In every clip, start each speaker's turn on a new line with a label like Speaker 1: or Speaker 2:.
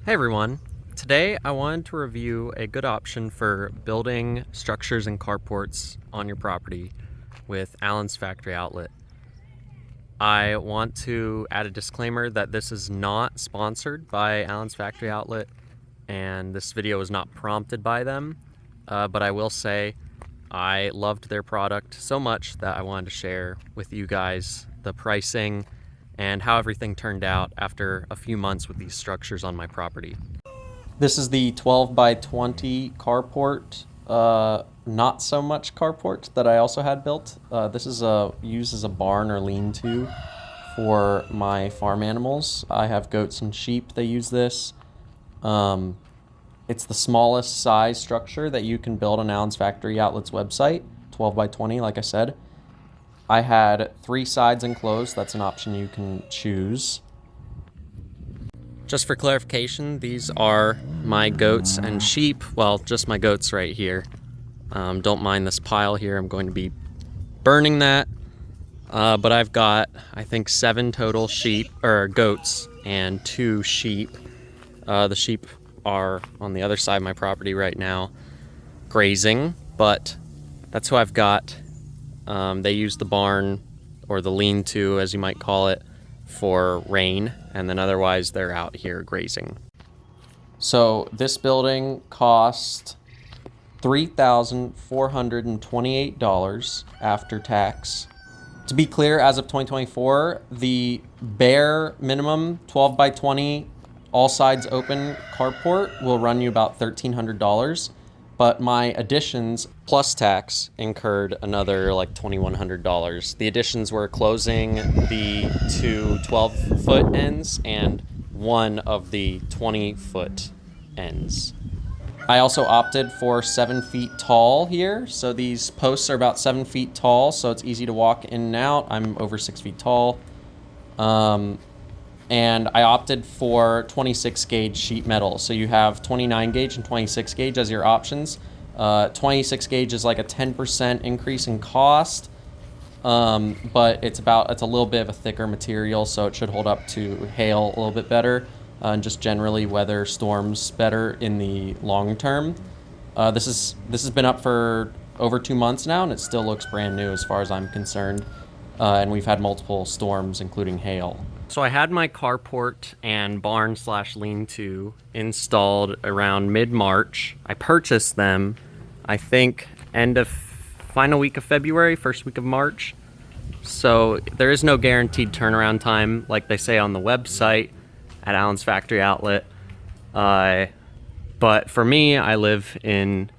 Speaker 1: Hey everyone, today I wanted to review a good option for building structures and carports on your property with Allen's Factory Outlet. I want to add a disclaimer that this is not sponsored by Allen's Factory Outlet and this video was not prompted by them, but I will say I loved their product so much that I wanted to share with you guys the pricing and how everything turned out after a few months with these structures on my property. This is the 12 by 20 carport, not so much carport that I also had built. This is used as a barn or lean-to for my farm animals. I have goats and sheep. They use this. It's the smallest size structure that you can build on Allen's Factory Outlet's website, 12 by 20, like I said. I had 3 sides enclosed. That's an option you can choose. Just for clarification, these are my goats and sheep. Well, just my goats right here. Don't mind this pile here. I'm going to be burning that. But I've got, I think, 7 total goats and 2 sheep. The sheep are on the other side of my property right now, grazing, but that's who I've got. They use the barn, or the lean-to as you might call it, for rain, and then otherwise they're out here grazing. So this building cost $3,428 after tax. To be clear, as of 2024, the bare minimum 12 by 20 all sides open carport will run you about $1,300. But my additions plus tax incurred another like $2,100. The additions were closing the 2 12-foot ends and one of the 20-foot ends. I also opted for 7 feet tall here. So these posts are about 7 feet tall, so it's easy to walk in and out. I'm over 6 feet tall. And I opted for 26 gauge sheet metal. So you have 29 gauge and 26 gauge as your options. 26 gauge is like a 10% increase in cost, but it's a little bit of a thicker material, so it should hold up to hail a little bit better, and just generally weather storms better in the long term. This has been up for over 2 months now, and it still looks brand new as far as I'm concerned. And we've had multiple storms, including hail. So I had my carport and barn / lean-to installed around mid-March. I purchased them, I think, final week of February, first week of March. So there is no guaranteed turnaround time like they say on the website at Allen's Factory Outlet. But for me, I live in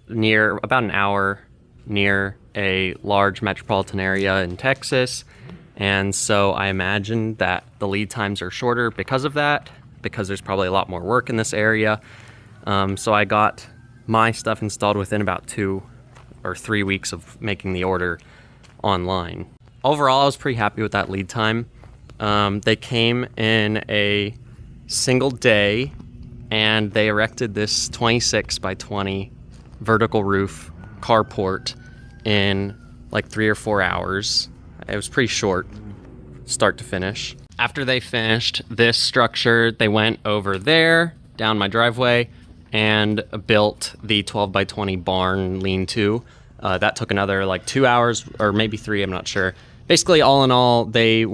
Speaker 1: near about an hour near a large metropolitan area in Texas. And so I imagine that the lead times are shorter because of that, because there's probably a lot more work in this area. So I got my stuff installed within about 2 or 3 weeks of making the order online. Overall, I was pretty happy with that lead time. They came in a single day, and they erected this 26 by 20 vertical roof carport in like 3 or 4 hours. It was pretty short, start to finish. After they finished this structure, they went over there, down my driveway, and built the 12 by 20 barn lean-to. That took another like 2 hours, or maybe 3, I'm not sure. Basically, all in all, they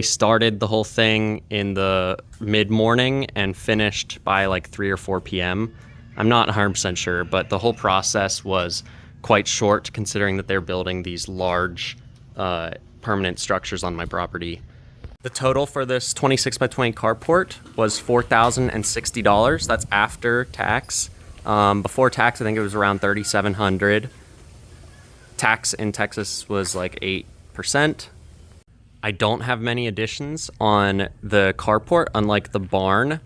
Speaker 1: started the whole thing in the mid-morning and finished by like 3 or 4 p.m. I'm not 100% sure, but the whole process was quite short considering that they're building these large permanent structures on my property. The total for this 26 by 20 carport was $4,060. That's after tax. Before tax, I think it was around $3,700. Tax in Texas was like 8%. I don't have many additions on the carport, unlike the barn.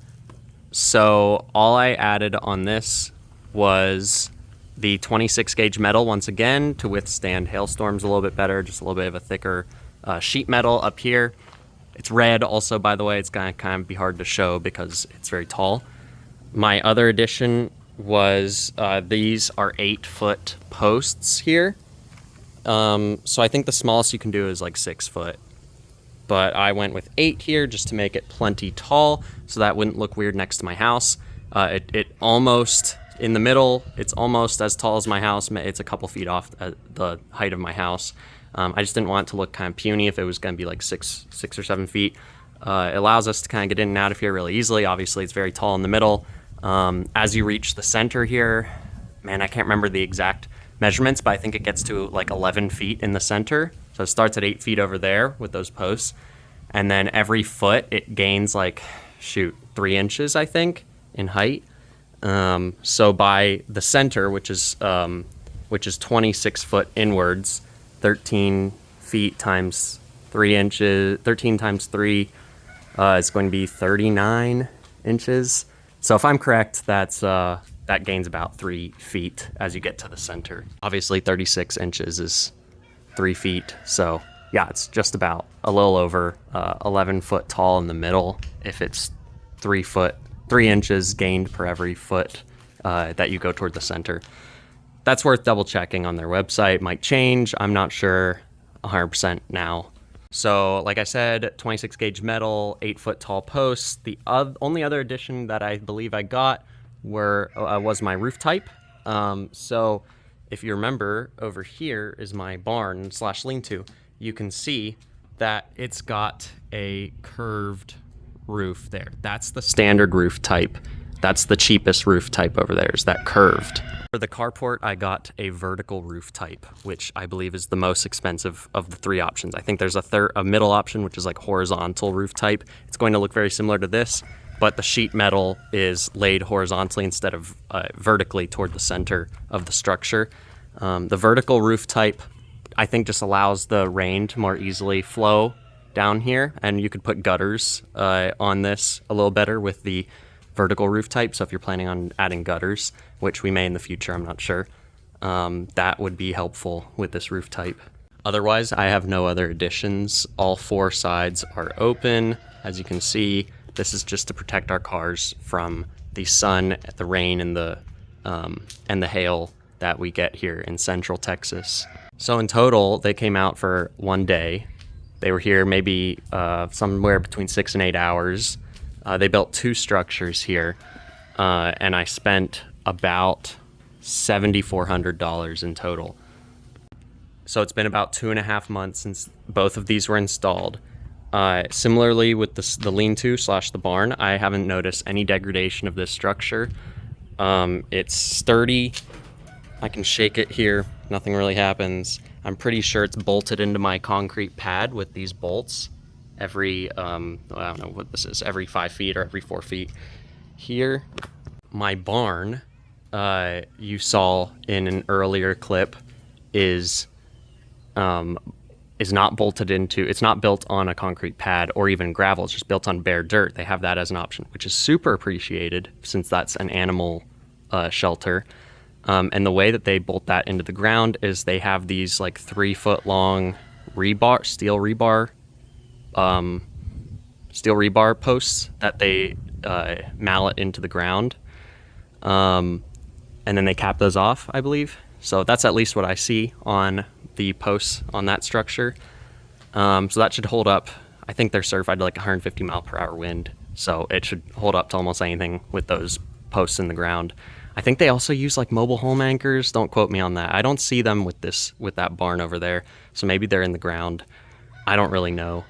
Speaker 1: So all I added on this was the 26 gauge metal once again to withstand hailstorms a little bit better, just a little bit of a thicker sheet metal up here. It's red also, by the way. It's gonna kind of be hard to show because it's very tall. My other addition was these are 8-foot posts here. So I think the smallest you can do is like 6 foot. but I went with 8 here just to make it plenty tall so that wouldn't look weird next to my house. It almost, in the middle, it's almost as tall as my house. It's a couple feet off the height of my house. I just didn't want it to look kind of puny if it was going to be like 6 or 7 feet. It allows us to kind of get in and out of here really easily. Obviously, it's very tall in the middle. As you reach the center here, man, I can't remember the exact measurements, but I think it gets to like 11 feet in the center. So it starts at 8 feet over there with those posts. And then every foot it gains like, 3 inches, I think, in height. So by the center, which is 26 foot inwards, 13 feet times 3 inches, 13 times 3 is going to be 39 inches. So if I'm correct, that gains about 3 feet as you get to the center. Obviously 36 inches is 3 feet. So yeah, it's just about a little over 11 foot tall in the middle if it's 3 inches gained per every foot that you go toward the center. That's worth double checking on their website. Might change. I'm not sure 100% now. So like I said, 26 gauge metal, 8 foot tall posts. The only other addition that I believe I got was my roof type. So if you remember, over here is my barn / lean-to. You can see that it's got a curved roof there. That's the standard roof type. That's the cheapest roof type over there, is that curved. For the carport, I got a vertical roof type, which I believe is the most expensive of the 3 options. I think there's a middle option, which is like horizontal roof type. It's going to look very similar to this, but the sheet metal is laid horizontally instead of vertically toward the center of the structure. The vertical roof type, I think, just allows the rain to more easily flow down here, and you could put gutters on this a little better with the vertical roof type. So if you're planning on adding gutters, which we may in the future, I'm not sure, that would be helpful with this roof type. Otherwise, I have no other additions. All 4 sides are open. As you can see, this is just to protect our cars from the sun, the rain, and the hail that we get here in Central Texas. So in total, they came out for 1 day. They were here maybe somewhere between 6 and 8 hours. They built 2 structures here, and I spent about $7,400 in total. So it's been about 2.5 months since both of these were installed. Similarly with the lean-to / the barn, I haven't noticed any degradation of this structure. It's sturdy. I can shake it here. Nothing really happens. I'm pretty sure it's bolted into my concrete pad with these bolts every, I don't know what this is, every 5 feet or every 4 feet. Here, my barn, you saw in an earlier clip, is not bolted into, it's not built on a concrete pad or even gravel. It's just built on bare dirt. They have that as an option, which is super appreciated since that's an animal shelter. And the way that they bolt that into the ground is they have these like 3 foot long steel rebar posts that they mallet into the ground. And then they cap those off, I believe. So that's at least what I see on the posts on that structure. So that should hold up. I think they're certified to like 150 mile per hour wind. So it should hold up to almost anything with those posts in the ground. I think they also use like mobile home anchors. Don't quote me on that. I don't see them with that barn over there. So maybe they're in the ground. I don't really know.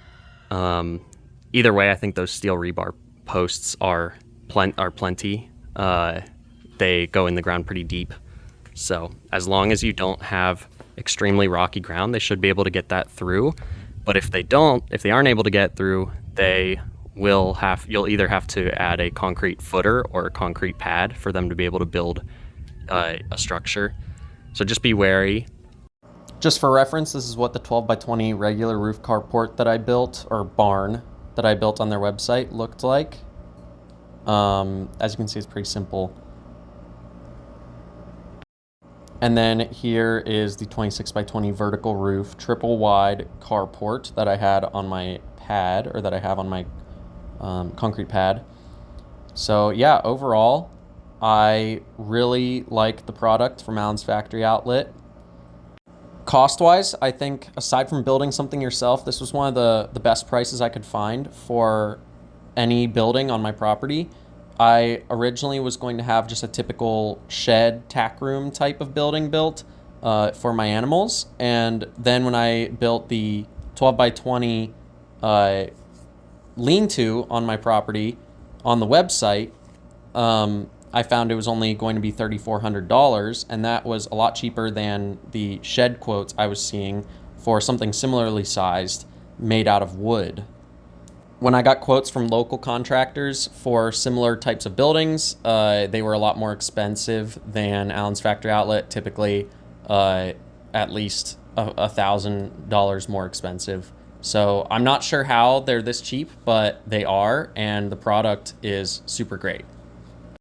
Speaker 1: Either way, I think those steel rebar posts are plenty. They go in the ground pretty deep. So as long as you don't have extremely rocky ground, they should be able to get that through. But if they aren't able to get through, you'll either have to add a concrete footer or a concrete pad for them to be able to build a structure. So just be wary. Just for reference, this is what the 12 by 20 regular roof carport that I built, or barn that I built on their website, looked like. As you can see, it's pretty simple. And then here is the 26 by 20 vertical roof, triple wide carport that I had on my pad, or that I have on my concrete pad. So yeah, overall, I really like the product from Allen's Factory Outlet.
Speaker 2: Cost-wise, I think aside from building something yourself, this was one of the best prices I could find for any building on my property. I originally was going to have just a typical shed tack room type of building built for my animals. And then when I built the 12 by 20 lean-to on my property on the website, I found it was only going to be $3,400, and that was a lot cheaper than the shed quotes I was seeing for something similarly sized made out of wood. When I got quotes from local contractors for similar types of buildings, they were a lot more expensive than Allen's Factory Outlet, typically at least $1,000 more expensive. So I'm not sure how they're this cheap, but they are, and the product is super great.